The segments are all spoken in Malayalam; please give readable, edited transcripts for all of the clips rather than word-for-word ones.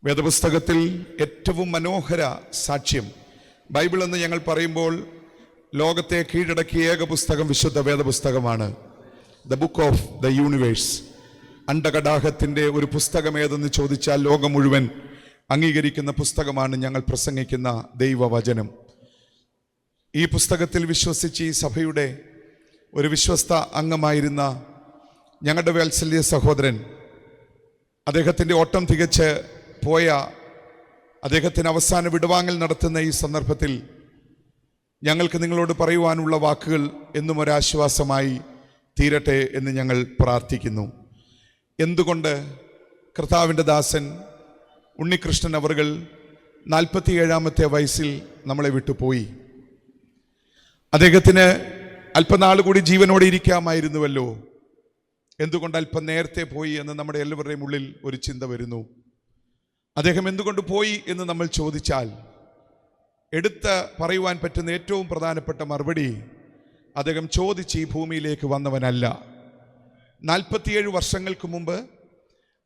വേദപുസ്തകത്തിൽ ഏറ്റവും മനോഹര സാക്ഷ്യം ബൈബിൾ എന്ന് ഞങ്ങൾ പറയുമ്പോൾ ലോകത്തെ കീഴടക്കിയ ഏക പുസ്തകം വിശുദ്ധ വേദപുസ്തകമാണ്. The book of the universe. അണ്ഡകടാഹത്തിൻ്റെ ഒരു പുസ്തകം ഏതെന്ന് ചോദിച്ചാൽ ലോകം മുഴുവൻ അംഗീകരിക്കുന്ന പുസ്തകമാണ് ഞങ്ങൾ പ്രസംഗിക്കുന്ന ദൈവവചനം. ഈ പുസ്തകത്തിൽ വിശ്വസിച്ച് ഈ സഭയുടെ ഒരു വിശ്വസ്ത അംഗമായിരുന്ന ഞങ്ങളുടെ വാത്സല്യ സഹോദരൻ, അദ്ദേഹത്തിൻ്റെ ഓട്ടം തികച്ച് പോയ അദ്ദേഹത്തിന് അവസാന വിടുവാങ്ങൽ നടത്തുന്ന ഈ സന്ദർഭത്തിൽ ഞങ്ങൾക്ക് നിങ്ങളോട് പറയുവാനുള്ള വാക്കുകൾ എന്നും ഒരാശ്വാസമായി തീരട്ടെ എന്ന് ഞങ്ങൾ പ്രാർത്ഥിക്കുന്നു. എന്തുകൊണ്ട് കർത്താവിൻ്റെ ദാസൻ ഉണ്ണികൃഷ്ണൻ അവർകൾ 47-ാമത്തെ വയസ്സിൽ നമ്മളെ വിട്ടുപോയി? അദ്ദേഹത്തിന് അല്പനാൾ കൂടി ജീവനോടെ ഇരിക്കാമായിരുന്നുവല്ലോ. എന്തുകൊണ്ട് അല്പം നേരത്തെ പോയി എന്ന് നമ്മുടെ എല്ലാവരുടെയും ഉള്ളിൽ ഒരു ചിന്ത വരുന്നു. അദ്ദേഹം എന്തുകൊണ്ട് പോയി എന്ന് നമ്മൾ ചോദിച്ചാൽ എടുത്ത് പറയുവാൻ പറ്റുന്ന ഏറ്റവും പ്രധാനപ്പെട്ട മറുപടി, അദ്ദേഹം ചോദിച്ച് ഈ ഭൂമിയിലേക്ക് വന്നവനല്ല. 47 വർഷങ്ങൾക്ക് മുമ്പ്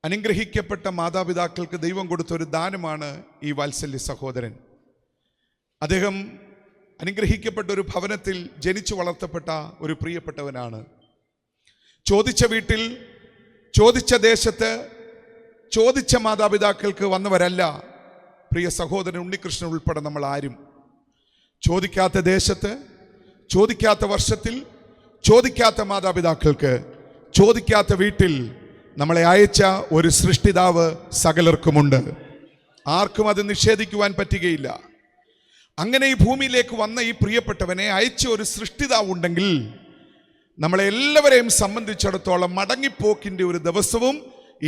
അനുഗ്രഹിക്കപ്പെട്ട മാതാപിതാക്കൾക്ക് ദൈവം കൊടുത്ത ഒരു ദാനമാണ് ഈ വാത്സല്യ സഹോദരൻ. അദ്ദേഹം അനുഗ്രഹിക്കപ്പെട്ട ഒരു ഭവനത്തിൽ ജനിച്ചു വളർത്തപ്പെട്ട ഒരു പ്രിയപ്പെട്ടവനാണ്. ചോദിച്ച വീട്ടിൽ, ചോദിച്ച ദേശത്ത്, ചോദിച്ച മാതാപിതാക്കൾക്ക് വന്നവരല്ല പ്രിയ സഹോദരൻ ഉണ്ണികൃഷ്ണൻ ഉൾപ്പെടെ നമ്മൾ ആരും. ചോദിക്കാത്ത ദേശത്ത്, ചോദിക്കാത്ത വർഷത്തിൽ, ചോദിക്കാത്ത മാതാപിതാക്കൾക്ക്, ചോദിക്കാത്ത വീട്ടിൽ നമ്മളെ അയച്ച ഒരു സൃഷ്ടിതാവ് സകലർക്കുമുണ്ട്. ആർക്കും അത് നിഷേധിക്കുവാൻ പറ്റുകയില്ല. അങ്ങനെ ഈ ഭൂമിയിലേക്ക് വന്ന ഈ പ്രിയപ്പെട്ടവനെ അയച്ച ഒരു സൃഷ്ടിതാവ് ഉണ്ടെങ്കിൽ നമ്മളെ എല്ലാവരെയും സംബന്ധിച്ചിടത്തോളം മടങ്ങിപ്പോക്കിൻ്റെ ഒരു ദിവസവും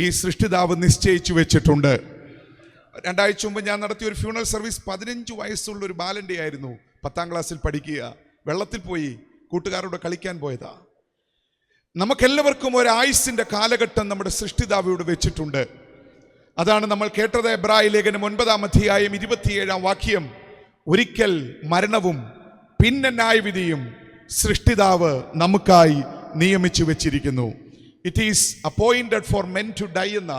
ഈ സൃഷ്ടിതാവ് നിശ്ചയിച്ചു വെച്ചിട്ടുണ്ട്. 2 ആഴ്ച മുമ്പ് ഞാൻ നടത്തിയ ഒരു ഫ്യൂണറൽ സർവീസ് 15 വയസ്സുള്ള ഒരു ബാലൻ്റെ ആയിരുന്നു. 10ാം ക്ലാസ്സിൽ പഠിക്കുക, വെള്ളത്തിൽ പോയി കൂട്ടുകാരോട് കളിക്കാൻ പോയതാ. നമുക്കെല്ലാവർക്കും ഒരു ആയുസിൻ്റെ കാലഘട്ടം നമ്മുടെ സൃഷ്ടിതാവ് ഇവിടെ വെച്ചിട്ടുണ്ട്. അതാണ് നമ്മൾ കേട്ടത്. എബ്രായ ലേഖനം 9-ാം അധ്യായം 27-ാം വാക്യം. ഒരിക്കൽ മരണവും പിന്നെ ന്യായവിധിയും സൃഷ്ടിതാവ് നമുക്കായി നിയമിച്ചു വെച്ചിരിക്കുന്നു. It is appointed for men to die എന്ന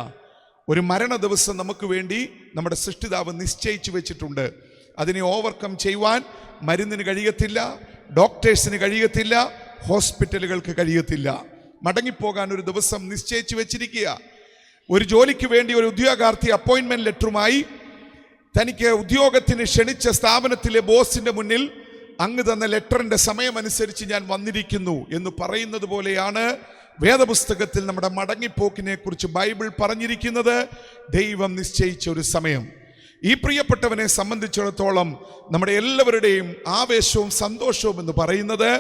ഒരു മരണ ദിവസം നമുക്ക് വേണ്ടി നമ്മുടെ സൃഷ്ടിതാവ് നിശ്ചയിച്ചു വെച്ചിട്ടുണ്ട്. അതിനെ ഓവർകം ചെയ്യുവാൻ മരുന്നിന് കഴിയത്തില്ല, ഡോക്ടേഴ്സിന് കഴിയത്തില്ല, ഹോസ്പിറ്റലുകൾക്ക് കഴിയത്തില്ല. മടങ്ങിപ്പോകാൻ ഒരു ദിവസം നിശ്ചയിച്ചു വെച്ചിരിക്കുക. ഒരു ജോലിക്ക് വേണ്ടി ഒരു ഉദ്യോഗാർത്ഥി അപ്പോയിൻമെന്റ് ലെറ്ററുമായി തനിക്ക് ഉദ്യോഗത്തിന് ക്ഷണിച്ച സ്ഥാപനത്തിലെ ബോസിന്റെ മുന്നിൽ അങ്ങ് തന്ന ലെറ്ററിന്റെ സമയമനുസരിച്ച് ഞാൻ വന്നിരിക്കുന്നു എന്ന് പറയുന്നത് പോലെയാണ് വേദപുസ്തകത്തിൽ നമ്മുടെ മടങ്ങിപ്പോക്കിനെ കുറിച്ച് ബൈബിൾ പറഞ്ഞിരിക്കുന്നത്. ദൈവം നിശ്ചയിച്ച ഒരു സമയം. ഈ പ്രിയപ്പെട്ടവനെ സംബന്ധിച്ചിടത്തോളം നമ്മുടെ എല്ലാവരുടെയും ആവേശവും സന്തോഷവും എന്ന് പറയുന്നത്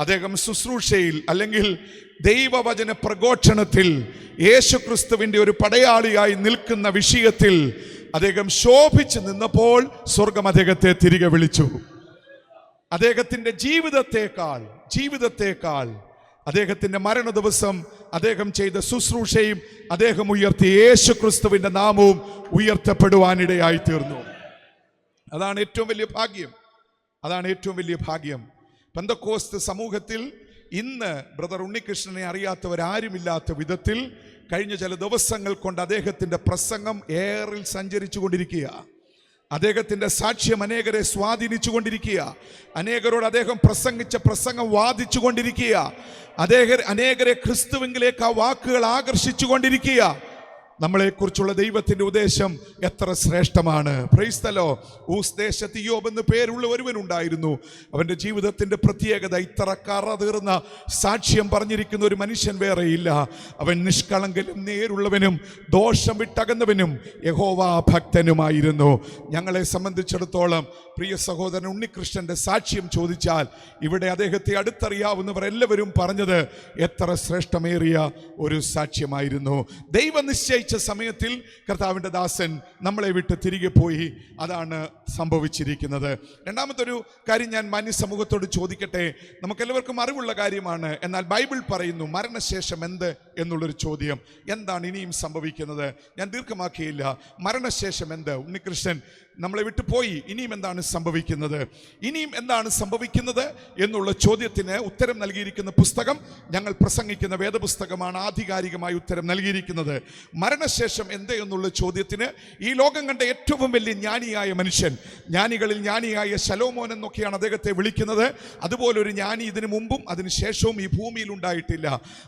അദ്ദേഹം ശുശ്രൂഷയിൽ അല്ലെങ്കിൽ ദൈവവചന പ്രഘോഷണത്തിൽ യേശുക്രിസ്തുവിൻ്റെ ഒരു പടയാളിയായി നിൽക്കുന്ന വിഷയത്തിൽ അദ്ദേഹം ശോഭിച്ചു നിന്നപ്പോൾ സ്വർഗം അദ്ദേഹത്തെ തിരികെ വിളിച്ചു. അദ്ദേഹത്തിൻ്റെ ജീവിതത്തെക്കാൾ അദ്ദേഹത്തിൻ്റെ മരണ ദിവസം അദ്ദേഹം ചെയ്ത ശുശ്രൂഷയും അദ്ദേഹം ഉയർത്തിയ യേശുക്രിസ്തുവിൻ്റെ നാമവും ഉയർത്തപ്പെടുവാനിടയായി തീർന്നു. അതാണ് ഏറ്റവും വലിയ ഭാഗ്യം. പെന്തക്കോസ്ത് സമൂഹത്തിൽ ഇന്ന് ബ്രദർ ഉണ്ണികൃഷ്ണനെ അറിയാത്തവരാരുമില്ലാത്ത വിധത്തിൽ കഴിഞ്ഞ ചില ദിവസങ്ങൾ കൊണ്ട് അദ്ദേഹത്തിൻ്റെ പ്രസംഗം എയറിൽ സഞ്ചരിച്ചു കൊണ്ടിരിക്കുക. അദ്ദേഹത്തിൻ്റെ സാക്ഷ്യം അനേകരെ സ്വാധീനിച്ചു കൊണ്ടിരിക്കുക. അനേകരോട് അദ്ദേഹം പ്രസംഗിച്ച പ്രസംഗം വാദിച്ചു കൊണ്ടിരിക്കുക. അനേകരെ ക്രിസ്തുവിലേക്ക് ആ വാക്കുകൾ ആകർഷിച്ചു കൊണ്ടിരിക്കുക. നമ്മളെക്കുറിച്ചുള്ള ദൈവത്തിൻ്റെ ഉദ്ദേശം എത്ര ശ്രേഷ്ഠമാണ്. Praise the Lord. ഊസ് ദേശത്ത് യോബ് എന്ന് പേരുള്ള ഒരുവനുണ്ടായിരുന്നു. അവൻ്റെ ജീവിതത്തിൻ്റെ പ്രത്യേകത, ഇത്ര കറ തീർന്ന സാക്ഷ്യം പറഞ്ഞിരിക്കുന്ന ഒരു മനുഷ്യൻ വേറെയില്ല. അവൻ നിഷ്കളങ്കനും നേരുള്ളവനും ദോഷം വിട്ടകന്നവനും യഹോവാ ഭക്തനുമായിരുന്നു. ഞങ്ങളെ സംബന്ധിച്ചിടത്തോളം പ്രിയ സഹോദരൻ ഉണ്ണികൃഷ്ണൻ്റെ സാക്ഷ്യം ചോദിച്ചാൽ ഇവിടെ അദ്ദേഹത്തെ അടുത്തറിയാവുന്നവർ എല്ലാവരും പറഞ്ഞത് എത്ര ശ്രേഷ്ഠമേറിയ ഒരു സാക്ഷ്യമായിരുന്നു. ദൈവം നിശ്ചയിച്ച സമയത്തിൽ കർത്താവിൻ്റെ ദാസൻ നമ്മളെ വിട്ട് തിരികെ പോയി. അതാണ് സംഭവിച്ചിരിക്കുന്നത്. രണ്ടാമതൊരു കാര്യം ഞാൻ മാന്യ സമൂഹത്തോട് ചോദിക്കട്ടെ. നമുക്കെല്ലാവർക്കും അറിവുള്ള കാര്യമാണ്. എന്നാൽ ബൈബിൾ പറയുന്നു മരണശേഷം എന്ത് എന്നുള്ളൊരു ചോദ്യം. എന്താണ് ഇനിയും സംഭവിക്കുന്നത്? ഞാൻ ദീർഘമാക്കിയില്ല. മരണശേഷം എന്ത്? ഉണ്ണികൃഷ്ണൻ നമ്മളെ വിട്ടു പോയി. ഇനിയും എന്താണ് സംഭവിക്കുന്നത് എന്നുള്ള ചോദ്യത്തിന് ഉത്തരം നൽകിയിരിക്കുന്ന പുസ്തകം ഞങ്ങൾ പ്രസംഗിക്കുന്ന വേദപുസ്തകമാണ് ആധികാരികമായി ഉത്തരം നൽകിയിരിക്കുന്നത്. മരണശേഷം എന്ത് എന്നുള്ള ചോദ്യത്തിന് ഈ ലോകം കണ്ട ഏറ്റവും വലിയ ജ്ഞാനിയായ മനുഷ്യൻ, ജ്ഞാനികളിൽ ജ്ഞാനിയായ ശലോമോൻ എന്നൊക്കെയാണ് അദ്ദേഹത്തെ വിളിക്കുന്നത്. അതുപോലൊരു ജ്ഞാനി ഇതിനു മുമ്പും അതിന് ശേഷവും ഈ ഭൂമിയിൽ ഉണ്ടായിട്ടില്ല.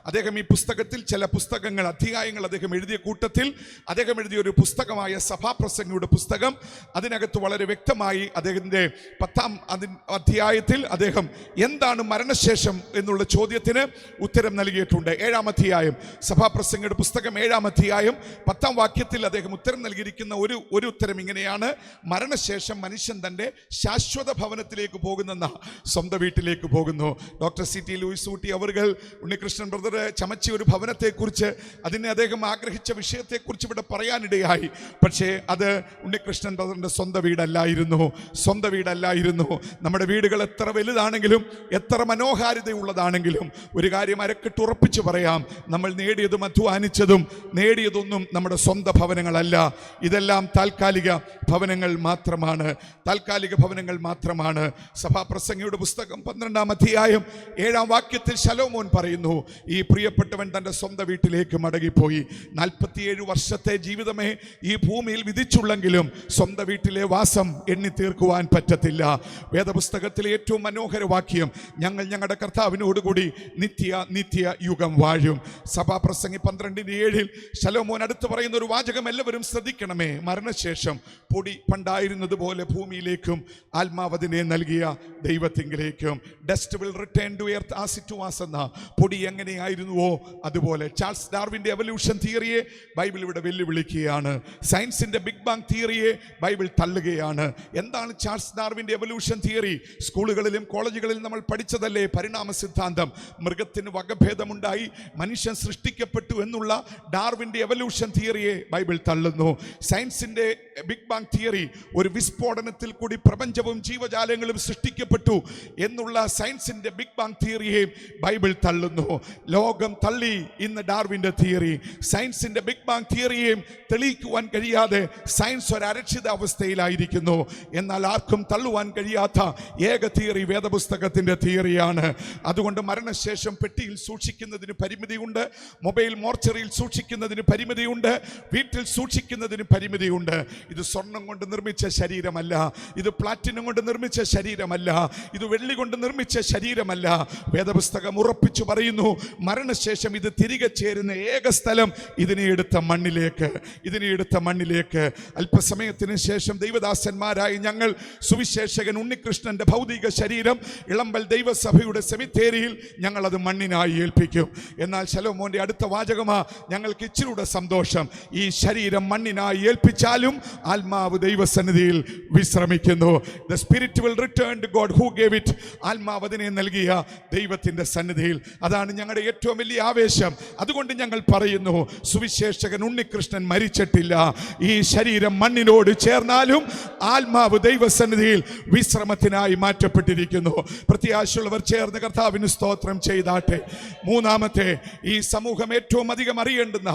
അദ്ദേഹം ഈ പുസ്തകത്തിൽ ചില പുസ്തകങ്ങൾ, അധ്യായങ്ങൾ അദ്ദേഹം എഴുതിയ കൂട്ടത്തിൽ അദ്ദേഹം എഴുതിയ ഒരു പുസ്തകമായ സഭാപ്രസംഗിയുടെ പുസ്തകം, അതിനകത്ത് വളരെ വ്യക്തമായി അദ്ദേഹത്തിൻ്റെ 10ാം അധ്യായത്തിൽ അദ്ദേഹം എന്താണ് മരണശേഷം എന്നുള്ള ചോദ്യത്തിന് ഉത്തരം നൽകിയിട്ടുണ്ട്. 7ാം അധ്യായം, സഭാപ്രസംഗിയുടെ പുസ്തകം 7ാം അധ്യായം 10ാം വാക്യത്തിൽ അദ്ദേഹം ഉത്തരം നൽകിയിരിക്കുന്ന ഒരു ഉത്തരം ഇങ്ങനെയാണ്: മരണശേഷം മനുഷ്യൻ തൻ്റെ ശാശ്വത ഭവനത്തിലേക്ക് പോകുന്നെന്ന, സ്വന്തം വീട്ടിലേക്ക് പോകുന്നു. ഡോക്ടർ CT ലൂയിസ് ഊട്ടി അവർകൾ ഉണ്ണികൃഷ്ണൻ ബ്രദർ ചമച്ചിയ ഒരു ഭവനത്തെക്കുറിച്ച്, അതിനെ അദ്ദേഹം ആഗ്രഹിച്ച വിഷയത്തെക്കുറിച്ച് ഇവിടെ പറയാനിടയായി. പക്ഷേ അത് ഉണ്ണികൃഷ്ണൻ ബ്രദറിൻ്റെ സ്വന്തം വീടല്ലായിരുന്നു. സ്വന്തം വീടല്ലായിരുന്നു. നമ്മുടെ വീടുകൾ എത്ര വലുതാണെങ്കിലും എത്ര മനോഹാരിതയുള്ളതാണെങ്കിലും ഒരു കാര്യം അരക്കിട്ട് ഉറപ്പിച്ചു പറയാം: നമ്മൾ നേടിയതും അധ്വാനിച്ചതും നേടിയതൊന്നും നമ്മുടെ സ്വന്തം ഭവനങ്ങളല്ല. ഇതെല്ലാം താൽക്കാലിക ഭവനങ്ങൾ മാത്രമാണ്. താൽക്കാലിക ഭവനങ്ങൾ മാത്രമാണ്. സഭാപ്രസംഗിയുടെ പുസ്തകം 12ാം അധ്യായം 7ാം വാക്യത്തിൽ ശലോമോൻ പറയുന്നു, ഈ പ്രിയപ്പെട്ടവൻ തൻ്റെ സ്വന്തം വീട്ടിലേക്ക് മടങ്ങിപ്പോയി. 47 വർഷത്തെ ജീവിതമേ ഈ ഭൂമിയിൽ വിധിച്ചുള്ളെങ്കിലും സ്വന്തം വീട്ടിലെ വാസം എണ്ണി തീർക്കുവാൻ പറ്റത്തില്ല. വേദപുസ്തകത്തിലെ ഏറ്റവും മനോഹര വാക്യം: ഞങ്ങൾ ഞങ്ങളുടെ കർത്താവിനോടുകൂടി നിത്യ യുഗം വാഴും. സഭാപ്രസംഗി 12:7 ശലോമോൻ അടുത്ത് പറയുന്ന ഒരു വാചകം എല്ലാവരും ശ്രദ്ധിക്കണമേ: മരണശേഷം പൊടി പണ്ടായിരുന്നത് പോലെ ഭൂമിയിലേക്കും ആത്മാവതിനെ നൽകിയ ദൈവത്തിങ്കിലേക്കും. Dust will return to earth as it was എന്ന, പൊടി എങ്ങനെയായിരുന്നുവോ അതുപോലെ. ചാൾസ് ഡാർവിൻ്റെ എവല്യൂഷൻ തിയറിയെ ബൈബിൾ ഇവിടെ വെല്ലുവിളിക്കുകയാണ്. സയൻസിൻ്റെ ബിഗ് ബാങ് തിയറിയെ ബൈബിൾ തള്ളുകയാണ്. എന്താണ് ചാൾസ് ഡാർവിൻ്റെ എവല്യൂഷൻ തിയറി? സ്കൂളുകളിലും കോളേജുകളിലും നമ്മൾ പഠിച്ചതല്ലേ പരിണാമ സിദ്ധാന്തം. മൃഗത്തിന് വകഭേദമുണ്ടായി മനുഷ്യൻ സൃഷ്ടിക്കപ്പെട്ടു എന്നുള്ള ഡാർവിൻ്റെ എവല്യൂഷൻ തിയറിയെ ബൈബിൾ തള്ളുന്നു. സയൻസിൻ്റെ ബിഗ് ബാങ് തിയറി, ഒരു വിസ്ഫോടനത്തിൽ കൂടി പ്രപഞ്ചവും ജീവജാലങ്ങളും സൃഷ്ടിക്കപ്പെട്ടു എന്നുള്ള സയൻസിൻ്റെ ബിഗ് ബാങ് തിയറിയെ ബൈബിൾ തള്ളുന്നു. ലോകം തള്ളി ഇന്ന് ഡാർവിൻ്റെ തിയറി. സയൻസിൻ്റെ ബിഗ് ബാങ് തിയറിയെയും തെളിയിക്കുവാൻ കഴിയാതെ സയൻസ് ഒരു അരക്ഷിതാവസ്ഥയിലായിരിക്കുന്നു. എന്നാൽ ആർക്കും തള്ളുവാൻ കഴിയാത്ത ഏക തിയറി വേദപുസ്തകത്തിൻ്റെ തിയറിയാണ്. അതുകൊണ്ട് മരണശേഷം പെട്ടിയിൽ സൂക്ഷിക്കുന്നതിന് പരിമിതിയുണ്ട്, മൊബൈൽ മോർച്ചറിയിൽ സൂക്ഷിക്കുന്നതിന് പരിമിതിയുണ്ട്, വീട്ടിൽ സൂക്ഷിക്കുന്നതിന് പരിമിതിയുണ്ട്. ഇത് സ്വർണം കൊണ്ട് നിർമ്മിച്ച ശരീരമല്ല, ഇത് പ്ലാറ്റിനം കൊണ്ട് നിർമ്മിച്ച ശരീരമല്ല, ഇത് വെള്ളി കൊണ്ട് നിർമ്മിച്ച ശരീരമല്ല. വേദപുസ്തകം ഉറപ്പിച്ചു പറയുന്നു, മരണശേഷം ഇത് തിരികെ ചേരുന്ന ഏക സ്ഥലം ഇതിനെ എടുത്ത മണ്ണിലേക്ക്. അല്പസമയത്തിന് ശേഷം ദൈവദാസന്മാരായി ഞങ്ങൾ സുവിശേഷകൻ ഉണ്ണികൃഷ്ണന്റെ ഭൗതിക ശരീരം ഇളമ്പൽ ദൈവസഭയുടെ സെമിത്തേരിയിൽ ഞങ്ങളത് മണ്ണിനായി ഏൽപ്പിക്കും. എന്നാൽ ശലോമോന്റെ അടുത്ത വാചകമാ ഞങ്ങൾക്ക് ഇച്ചിരൂടെ സന്തോഷം: ഈ ശരീരം മണ്ണിനായി ഏൽപ്പിച്ചാലും ആത്മാവ് ദൈവസന്നിധിയിൽ വിശ്രമിക്കുന്നു. The spirit will return to God who gave it. ആത്മാവ് അതിനെ നൽകിയ ദൈവത്തിന്റെ സന്നിധിയിൽ. അതാണ് ഞങ്ങളുടെ ഏറ്റവും വലിയ ആവേശം. അതുകൊണ്ട് ഞങ്ങൾ പറയുന്നു, സുവിശേഷകൻ ഉണ്ണികൃഷ്ണൻ മരിച്ചിട്ടില്ല. ഈ ശരീരം മണ്ണിനോട് ചേർന്നാലും ആത്മാവ് ദൈവസന്നിധിയിൽ വിശ്രമത്തിനായി മാറ്റപ്പെട്ടിരിക്കുന്നു. പ്രത്യാശയുള്ളവർ ചേർന്ന് കർത്താവിന് സ്തോത്രം ചെയ്താട്ടെ. മൂന്നാമത്തെ, ഈ സമൂഹം ഏറ്റവും അധികം അറിയേണ്ടുന്ന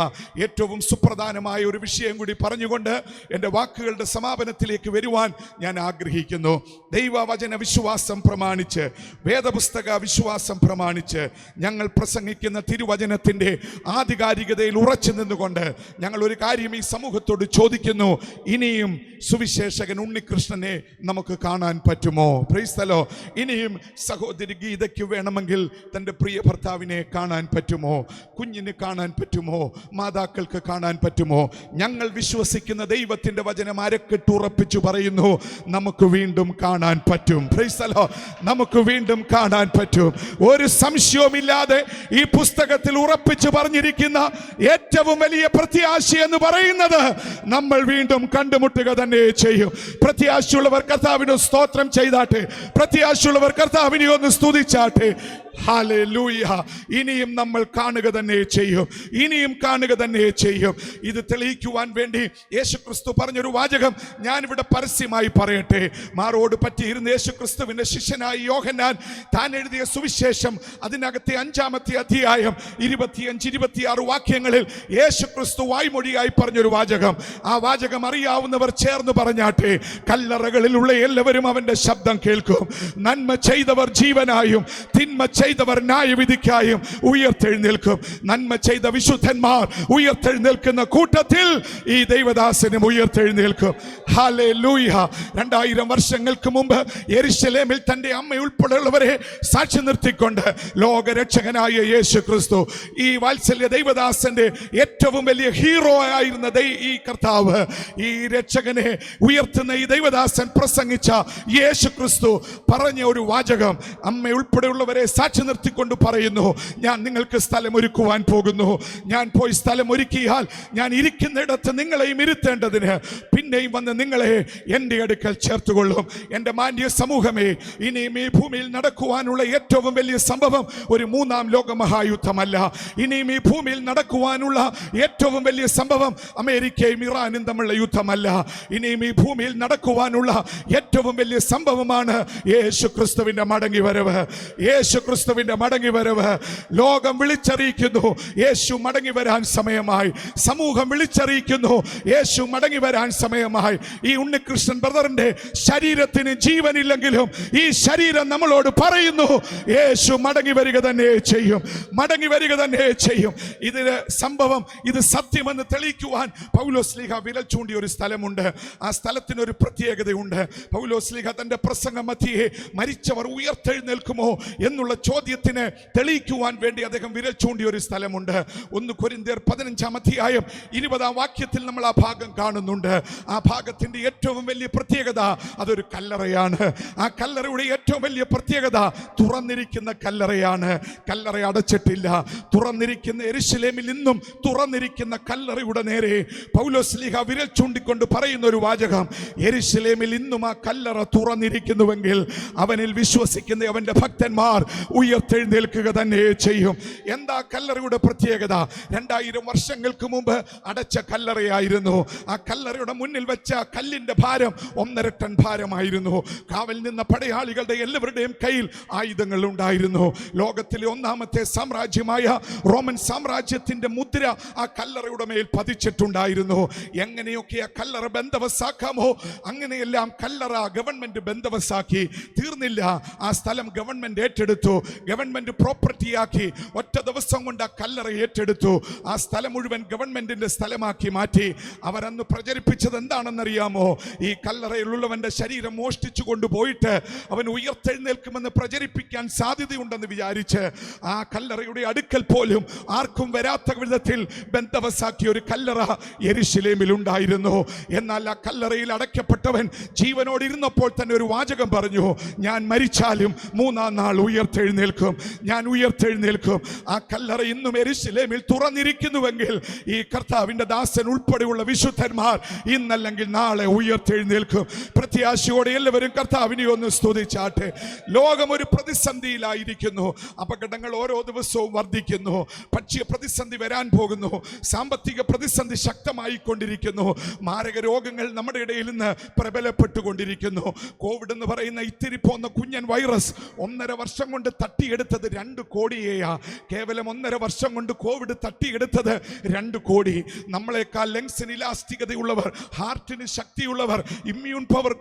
ഏറ്റവും സുപ്രധാനമായ ഒരു വിഷയം കൂടി പറഞ്ഞുകൊണ്ട് എൻ്റെ വാക്കുകളുടെ സമാപനത്തിലേക്ക് വരുവാൻ ഞാൻ ആഗ്രഹിക്കുന്നു. ദൈവവചന വിശ്വാസം പ്രമാണിച്ച്, വേദപുസ്തക വിശ്വാസം പ്രമാണിച്ച് ഞങ്ങൾ പ്രസംഗിക്കുന്ന തിരുവചനത്തിൻ്റെ ആധികാരികതയിൽ ഉറച്ചു നിന്നുകൊണ്ട് ഞങ്ങൾ ഒരു കാര്യം ഈ സമൂഹത്തോട് ചോദിക്കുന്നു: ഇനിയും സുവിശേഷകൻ ഉണ്ണികൃഷ്ണനെ നമുക്ക് കാണാൻ പറ്റുമോ? Praise the Lord. ഇനിയും സഹോദരി ഗീതയ്ക്ക് വേണമെങ്കിൽ തൻ്റെ പ്രിയ ഭർത്താവിനെ കാണാൻ പറ്റുമോ? കുഞ്ഞിന് കാണാൻ പറ്റുമോ? മാതാക്കൾക്ക് കാണാൻ പറ്റുമോ? ഞങ്ങൾ വിശ്വസിക്കുന്ന ദൈവത്തിൻ്റെ വചനം അരക്കിട്ടുറപ്പിച്ചു പറയുന്നു, നമുക്ക് വീണ്ടും കാണാൻ പറ്റും. Praise the Lord. നമുക്ക് വീണ്ടും കാണാൻ പറ്റും. ഒരു സംശയവുമില്ലാതെ ഈ പുസ്തകത്തിൽ ഉറപ്പിച്ചു പറഞ്ഞിരിക്കുന്ന ഏറ്റവും വലിയ പ്രത്യാശ എന്ന് പറയുന്നത് നമ്മൾ വീണ്ടും കണ്ടുമുട്ടുക തന്നെ ചെയ്യും. പ്രത്യാശയുള്ളവർ കർത്താവിന് സ്തോത്രം ചെയ്താട്ടെ. പ്രത്യാശയുള്ളവർ കർത്താവിനെ ഒന്ന് സ്തുതിച്ചാട്ടെ. ഹല്ലേലൂയ. ഇനിയും നമ്മൾ കാണുക തന്നെ ചെയ്യും. ഇത് തെളിയിക്കുവാൻ വേണ്ടി യേശുക്രിസ്തു പറഞ്ഞൊരു വാചകം ഞാനിവിടെ പരസ്യമായി പറയട്ടെ. മാറോട് പറ്റിയിരുന്ന യേശുക്രിസ്തുവിന്റെ ശിഷ്യനായ യോഹന്നാൻ താൻ എഴുതിയ സുവിശേഷം അതിനകത്തെ 5-ാമത്തെ അധ്യായം 25-26 വാക്യങ്ങളിൽ യേശുക്രിസ്തു വായ്മൊഴിയായി പറഞ്ഞൊരു വാചകം. ആ വാചകം അറിയാവുന്നവർ ചേർന്ന് പറഞ്ഞാട്ടെ. കല്ലറകളിലുള്ള എല്ലാവരും അവന്റെ ശബ്ദം കേൾക്കും. നന്മ ചെയ്തവർ ജീവനായും തിന്മ ചെയ്തവർ ന്യായവിധിക്കായും ഉയർത്തെഴുന്നേൽക്കും. നന്മ ചെയ്ത വിശുദ്ധന്മാർ ഉയർത്തെഴുന്നേൽക്കുന്ന കൂട്ടത്തിൽ ഈ ദൈവദാസനും ഉയർത്തെഴുന്നേൽക്കും. ഹല്ലേലൂയ. 2000 വർഷങ്ങൾക്ക് മുമ്പ് യെരുശലേമിൽ തന്റെ അമ്മ ഉൾപ്പെടെയുള്ളവരെ സാക്ഷി നിർത്തിക്കൊണ്ട് ലോകരക്ഷകനായ യേശു ക്രിസ്തു, ഈ വാത്സല്യ ദൈവദാസന്റെ ഏറ്റവും വലിയ ഹീറോ ആയിരുന്ന ഈ കർത്താവ്, ഈ രക്ഷകനെ ഉയർത്തുന്ന ഈ ദൈവദാസൻ പ്രസംഗിച്ച യേശു ക്രിസ്തു പറഞ്ഞ ഒരു വാചകം അമ്മ ഉൾപ്പെടെയുള്ളവരെ സാക്ഷി നിർത്തിക്കൊണ്ട് പറയുന്നു, ഞാൻ നിങ്ങൾക്ക് സ്ഥലം ഒരുക്കുവാൻ പോകുന്നു. ഞാൻ പോയി സ്ഥലം ഒരുക്കിയാൽ ഞാൻ ഇരിക്കുന്നിടത്ത് നിങ്ങളെയും ഇരുത്തേണ്ടതിന് പിന്നെയും വന്ന് നിങ്ങളെ എൻ്റെ അടുക്കൽ ചേർത്തുകൊള്ളും. എൻ്റെ മാന്യ സമൂഹമേ, ഇനിയും ഈ ഭൂമിയിൽ നടക്കുവാനുള്ള ഏറ്റവും വലിയ സംഭവം ഒരു 3-ാം ലോകമഹായുദ്ധമല്ല. ഇനിയും ഈ ഭൂമിയിൽ നടക്കുവാനുള്ള ഏറ്റവും വലിയ സംഭവം അമേരിക്കയും ഇറാനും തമ്മിലുള്ള യുദ്ധമല്ല. ഇനിയും ഈ ഭൂമിയിൽ നടക്കുവാനുള്ള ഏറ്റവും വലിയ സംഭവമാണ് യേശു ക്രിസ്തുവിന്റെ മടങ്ങി വരവ്. യേശു ക്രിസ്തുവിന്റെ മടങ്ങി വരവ് ലോകം വിളിച്ചറിയിക്കുന്നു. യേശു മടങ്ങി വരാൻ സമയമായി. സമൂഹം വിളിച്ചറിയിക്കുന്നു, യേശു മടങ്ങി വരാൻ സമയമായി. ഈ ഉണ്ണികൃഷ്ണൻ ബ്രദറിന്റെ ശരീരത്തിന് ജീവനില്ലെങ്കിലും ഈ ശരീരം നമ്മളോട് പറയുന്നു, യേശു മടങ്ങി വരിക തന്നെ ചെയ്യും, മടങ്ങി വരിക തന്നെ ചെയ്യും. ഇതിന് സംഭവം, ഇത് സത്യമെന്ന് തെളിയിക്കുവാൻ പൗലോസ്ലീഹ വിരൽ ചൂണ്ടിയ ഒരു സ്ഥലമുണ്ട്. ആ സ്ഥലത്തിനൊരു പ്രത്യേകതയുണ്ട്. പൗലോസ്ലീഹ തന്റെ പ്രസംഗ മധ്യേ മരിച്ചവർ ഉയർത്തെഴുന്നേൽക്കുമോ എന്നുള്ള ചോദ്യത്തിന് തെളിയിക്കുവാൻ വേണ്ടി അദ്ദേഹം വിരൽ ചൂണ്ടിയ ഒരു സ്ഥലമുണ്ട്. 1 കൊരിന്ത്യർ 15-ാം അധ്യായം 20-ാം വാക്യത്തിൽ നമ്മൾ ആ ഭാഗം കാണുന്നുണ്ട്. ആ ഭാഗത്തിന്റെ ഏറ്റവും വലിയ പ്രത്യേകത അതൊരു കല്ലറയാണ്. ആ കല്ലറയുടെ ഏറ്റവും വലിയ പ്രത്യേകത തുറന്നിരിക്കുന്ന കല്ലറയാണ്. കല്ലറ അടച്ചിട്ടില്ല. തുറന്നിരിക്കുന്ന യെരുശലേമിൽ ഇന്നും തുറന്നിരിക്കുന്ന കല്ലറയുടെ നേരെ പൗലോസ്ലീഹ വിരൽ ചൂണ്ടിക്കൊണ്ട് പറയുന്ന ഒരു വാചകം, യെരുശലേമിൽ ഇന്നും ആ കല്ലറ തുറന്നിരിക്കുന്നുവെങ്കിൽ അവനിൽ വിശ്വസിക്കുന്ന അവന്റെ ഭക്തന്മാർ ഉയർത്തെഴുന്നേൽക്കുക തന്നെ ചെയ്യും. എന്താ കല്ലറയുടെ പ്രത്യേകത? 2000 വർഷങ്ങൾക്ക് മുമ്പ് അടച്ച കല്ലറയായിരുന്നു. ആ കല്ലറയുടെ മുന്നിൽ വെച്ച കല്ലിന്റെ ഭാരം 1.5 ടൺ ഭാരമായിരുന്നു. കാവൽ നിന്ന പടയാളികളുടെ എല്ലാവരുടെയും കയ്യിൽ ആയുധങ്ങൾ ഉണ്ടായിരുന്നു. ലോകത്തിലെ 1-ാമത്തെ സാമ്രാജ്യമായ റോമൻ സാമ്രാജ്യത്തിന്റെ മുദ്ര ആ കല്ലറയുടെ മേൽ പതിച്ചിട്ടുണ്ടായിരുന്നു. എങ്ങനെയൊക്കെ ആ കല്ലറ ബന്ധവസാക്കാമോ അങ്ങനെയെല്ലാം കല്ലറ ഗവൺമെന്റ് ബന്ധവസാക്കി. തീർന്നില്ല, ആ സ്ഥലം ഗവൺമെന്റ് ഏറ്റെടുത്തു, ഗവൺമെന്റ് പ്രോപ്പർട്ടിയാക്കി. ഒറ്റ ദിവസം കൊണ്ട് ആ കല്ലറ ഏറ്റെടുത്തു. ആ സ്ഥലം മുഴുവൻ ഗവൺമെന്റിന്റെ സ്ഥലമാക്കി മാറ്റി. അവരന്ന് പ്രചരിപ്പിച്ചത് എന്താണെന്നറിയാമോ? ഈ കല്ലറയിലുള്ളവന്റെ ശരീരം മോഷ്ടിച്ചു കൊണ്ടുപോയിട്ട് അവൻ ഉയർത്തെഴുന്നേൽക്കുമെന്ന് പ്രചരിപ്പിക്കാൻ സാധ്യതയുണ്ടെന്ന് വിചാരിച്ച് ആ കല്ലറയുടെ അടുക്കൽ പോലും ആർക്കും വരാത്ത വിധത്തിൽ ബന്ധവസാക്കിയ ഒരു കല്ലറ യെരുശലേമിൽ ഉണ്ടായിരുന്നു. എന്നാൽ ആ കല്ലറയിൽ അടയ്ക്കപ്പെട്ടവൻ ജീവനോടിരുന്നപ്പോൾ തന്നെ ഒരു വാചകം പറഞ്ഞു, ഞാൻ മരിച്ചാലും 3-ാം നാൾ ഉയർത്തെഴുന്നേൽക്കും, ഞാൻ ഉയർത്തെഴുന്നേൽക്കും. ആ കല്ലറ ഇന്നും യെരുശലേമിൽ തുറന്നിരിക്കുന്നുവെങ്കിൽ ഈ കർത്താവിന്റെ ദാസൻ ഉൾപ്പെടെയുള്ള വിശുദ്ധന്മാർ ഇന്നല്ലെങ്കിൽ നാളെ ഉയർത്തെഴുന്നേൽക്കും. പ്രത്യാശയോടെ എല്ലാവരും കർത്താവിനെ ഒന്ന് സ്തുതിച്ചാട്ടെ. ലോകം ഒരു പ്രതിസന്ധിയിലായിരിക്കുന്നു. അപകടങ്ങൾ ഓരോ ദിവസവും വർദ്ധിക്കുന്നു. ഭക്ഷ്യ പ്രതിസന്ധി വരാൻ പോകുന്നു. സാമ്പത്തിക പ്രതിസന്ധി ശക്തമായി കൊണ്ടിരിക്കുന്നു. മാരക രോഗങ്ങൾ നമ്മുടെ ഇടയിൽ നിന്ന് പ്രബലപ്പെട്ടുകൊണ്ടിരിക്കുന്നു. കോവിഡ് എന്ന് പറയുന്ന ഇത്തിരി പോന്ന കുഞ്ഞൻ വൈറസ് 1.5 വർഷം കൊണ്ട് തട്ടിയെടുത്തത് 2 കോടിയെയാ. കേവലം 1.5 വർഷം കൊണ്ട് കോവിഡ് തട്ടിയെടുത്തത് 2 കോടി. നമ്മളെക്കാൾ ലങ്സിന് ഇലാസ്റ്റികതയുള്ളവർ, ഹാർട്ടിന് ശക്തിയുള്ളവർ, ഇമ്മ്യൂൺ പവർ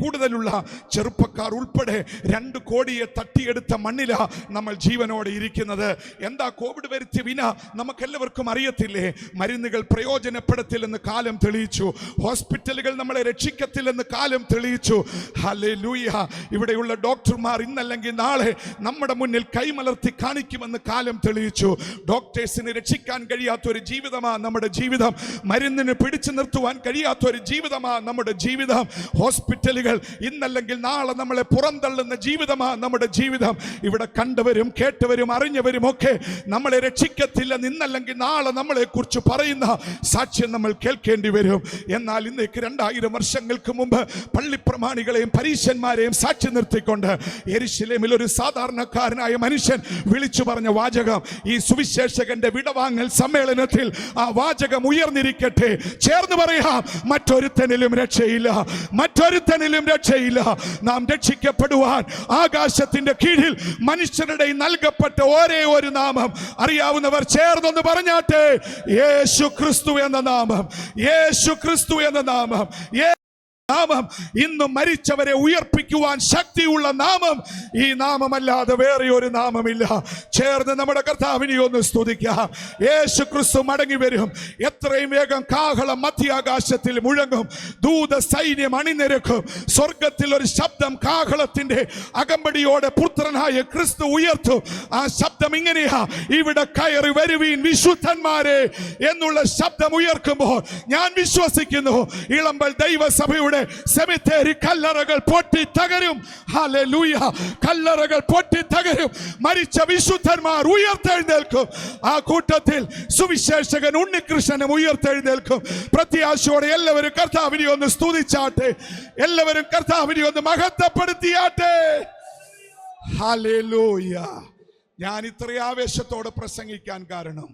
കൂടുതലുള്ള ചെറുപ്പക്കാർ ഉൾപ്പെടെ 2 കോടിയെ തട്ടിയെടുത്ത മണ്ണിലാ നമ്മൾ ജീവനോടെ ഇരിക്കുന്നത്. എന്താ കോവിഡ് വരുത്തിയ വിന നമുക്കെല്ലാവർക്കും അറിയത്തില്ലേ? മരുന്നുകൾ പ്രയോജനപ്പെടത്തില്ലെന്ന് കാലം തെളിയിച്ചു. ഹോസ്പിറ്റലുകൾ നമ്മളെ രക്ഷിക്കത്തില്ലെന്ന് കാലം തെളിയിച്ചു. ഹല്ലേലൂയ. ഇവിടെയുള്ള ഡോക്ടർമാർ ഇന്നല്ലെങ്കിൽ നാളെ നമ്മുടെ മുന്നിൽ കൈമലർത്തി കാണിക്കുമെന്ന് കാലം തെളിയിച്ചു. ഡോക്ടേഴ്സിന് രക്ഷിക്കാൻ കഴിയാത്ത ഒരു ജീവിതമാണ് നമ്മുടെ ജീവിതം. മരുന്നിന് പിടിച്ചു നിർത്തുവാൻ കഴിയാത്ത ഒരു ജീവിതമാണ് നമ്മുടെ ജീവിതം. ഹോസ്പിറ്റലുകൾ ഇന്നല്ലെങ്കിൽ നാളെ നമ്മളെ പുറന്തള്ളുന്ന ജീവിതമാണ് നമ്മുടെ ജീവിതം. ഇവിടെ കണ്ടവരും കേട്ടവരും അറിഞ്ഞവരും ഒക്കെ നമ്മളെ രക്ഷിക്കത്തില്ല, ഇന്നല്ലെങ്കിൽ നാളെ നമ്മളെ കുറിച്ച് പറയുന്ന സാക്ഷ്യം നമ്മൾ കേൾക്കേണ്ടി വരും. എന്നാൽ ഇന്നേക്ക് 2000 വർഷങ്ങൾക്ക് മുമ്പ് പള്ളിപ്രമാണികളെയും പരീശന്മാരെയും സാക്ഷി നിർത്തിക്കൊണ്ട് യെരുശലേമിൽ ഒരു സാധാരണക്കാരനായ മനുഷ്യൻ വിളിച്ചു പറഞ്ഞ വാചകം, ഈ സുവിശേഷകന്റെ വിടവാങ്ങൽ സമ്മേളനത്തിൽ ആ വാചകം ഉയർന്നിരിക്കട്ടെ. ചേർന്ന് പറയാം, മറ്റൊരുത്തനിലും രക്ഷയില്ല, മറ്റൊരുത്തനിലും രക്ഷയില്ല. നാം രക്ഷിക്കപ്പെടുവാൻ ആകാശത്തിന്റെ കീഴിൽ മനുഷ്യരുടെ നൽകപ്പെട്ട ഒരേ ഒരു നാമം അറിയാവുന്നവർ ചേർന്നൊന്ന് പറഞ്ഞാട്ടെ, യേശു ക്രിസ്തു എന്ന നാമം, യേശു ക്രിസ്തു എന്ന നാമം. നാമം ഇന്നും മരിച്ചവരെ ഉയർപ്പിക്കും രക്ഷിക്കുവാൻ ശക്തിയുള്ള നാമം ഈ നാമമല്ലാതെ വേറെ ഒരു നാമമില്ല. ചേർന്ന് നമ്മുടെ കർത്താവിനെ ഒന്ന് സ്തുതിക്കാം. യേശു ക്രിസ്തു മടങ്ങി വരും. എത്രയും വേഗം കാഹളം മധ്യാകാശത്തിൽ മുഴങ്ങും. ദൂത സൈന്യം അണിനിരക്കും. സ്വർഗത്തിൽ ഒരു ശബ്ദം കാഹളത്തിന്റെ അകമ്പടിയോടെ പുത്രനായ ക്രിസ്തു ഉയർത്തും. ആ ശബ്ദം ഇങ്ങനെയാ, ഇവിടെ കയറി വരുവീൻ വിശുദ്ധന്മാരെ എന്നുള്ള ശബ്ദം ഉയർക്കുമ്പോൾ ഞാൻ വിശ്വസിക്കുന്നു ഇളമ്പൽ ദൈവസഭയുടെ സെമിത്തേരി കല്ലറകൾ പൊട്ടി തകരും. ഹല്ലേലൂയ. കല്ലറകൾ പൊട്ടി തകരും. മരിച്ച വിശുദ്ധന്മാർ ഉയർത്തെഴുന്നേൽക്കും. ആ കൂട്ടത്തിൽ സുവിശേഷകൻ ഉണ്ണികൃഷ്ണനും ഉയർത്തെഴുന്നേൽക്കും. പ്രത്യാശയോടെ എല്ലാവരും കർത്താവിനെ ഒന്ന് സ്തുതിച്ചാട്ടെ. എല്ലാവരും കർത്താവിനെ ഒന്ന് മഹത്വപ്പെടുത്തിയാട്ടെ. ഹല്ലേലൂയ. ഞാൻ ഇത്ര ആവേശത്തോടെ പ്രസംഗിക്കാൻ കാരണം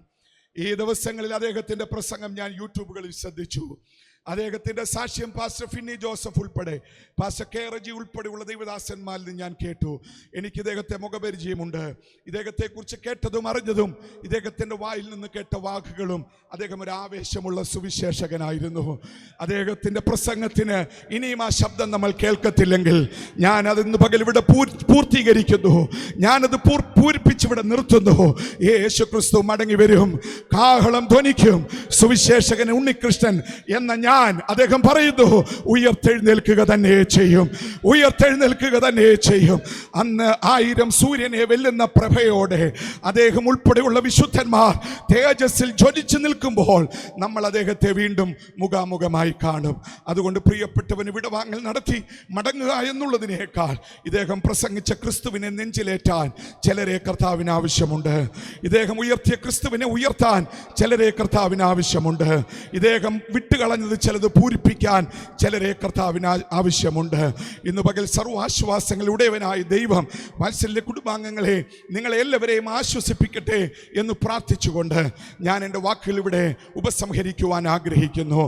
ഈ ദിവസങ്ങളിൽ അദ്ദേഹത്തിന്റെ പ്രസംഗം ഞാൻ യൂട്യൂബുകളിൽ ശ്രദ്ധിച്ചു. അദ്ദേഹത്തിന്റെ സാക്ഷ്യം പാസ്റ്റർ ഫിന്നി ജോസഫ് ഉൾപ്പെടെ പാസ്റ്റർ കെ റജി ഉൾപ്പെടെയുള്ള ദൈവദാസന്മാരിൽ നിന്ന് ഞാൻ കേട്ടു. എനിക്ക് ഇദ്ദേഹത്തെ മുഖപരിചയമുണ്ട്. ഇദ്ദേഹത്തെ കുറിച്ച് കേട്ടതും അറിഞ്ഞതും ഇദ്ദേഹത്തിന്റെ വായിൽ നിന്ന് കേട്ട വാക്കുകളും. അദ്ദേഹം ഒരു ആവേശമുള്ള സുവിശേഷകനായിരുന്നു. അദ്ദേഹത്തിന്റെ പ്രസംഗത്തിന് ഇനിയും ആ ശബ്ദം നമ്മൾ കേൾക്കത്തില്ലെങ്കിൽ ഞാൻ അതിന്ന് പകൽ ഇവിടെ പൂർത്തീകരിക്കുന്നു. ഞാനത് പൂരിപ്പിച്ചിവിടെ നിർത്തുന്നു. യേശു ക്രിസ്തു മടങ്ങി വരും. കാഹളം ധ്വനിക്കും. സുവിശേഷകൻ ഉണ്ണികൃഷ്ണൻ എന്ന ഞാൻ, അദ്ദേഹം പറയുന്നു, ഉയർത്തെഴുന്നേൽക്കുക തന്നെ ചെയ്യും. ഉയർത്തെഴുന്നേൽക്കുക തന്നെ ചെയ്യും. അന്ന് 1000 സൂര്യനെ വെല്ലുന്ന പ്രഭയോടെ അദ്ദേഹം ഉൾപ്പെടെയുള്ള വിശുദ്ധന്മാർ തേജസ്സിൽ ജ്വലിച്ചു നിൽക്കുമ്പോൾ നമ്മൾ അദ്ദേഹത്തെ വീണ്ടും മുഖാമുഖമായി കാണും. അതുകൊണ്ട് പ്രിയപ്പെട്ടവന് വിടവാങ്ങൽ നടത്തി മടങ്ങുക എന്നുള്ളതിനേക്കാൾ ഇദ്ദേഹം പ്രസംഗിച്ച ക്രിസ്തുവിനെ നെഞ്ചിലേറ്റാൻ ചിലരെ കർത്താവിന് ആവശ്യമുണ്ട്. ഇദ്ദേഹം ഉയർത്തിയ ക്രിസ്തുവിനെ ഉയർത്താൻ ചിലരെ കർത്താവിന് ആവശ്യമുണ്ട്. ഇദ്ദേഹം വിട്ടുകളഞ്ഞത് ചിലത് പൂരിപ്പിക്കാൻ ചിലരെ കർത്താവിന് ആവശ്യമുണ്ട്. ഇന്ന് പകൽ സർവാശ്വാസങ്ങളുടേവനായ ദൈവം വാത്സല്യ കുടുംബാംഗങ്ങളെ നിങ്ങളെ എല്ലാവരെയും ആശ്വസിപ്പിക്കട്ടെ എന്ന് പ്രാർത്ഥിച്ചുകൊണ്ട് ഞാൻ എൻ്റെ വാക്കുകൾ ഇവിടെ ഉപസംഹരിക്കുവാൻ ആഗ്രഹിക്കുന്നു.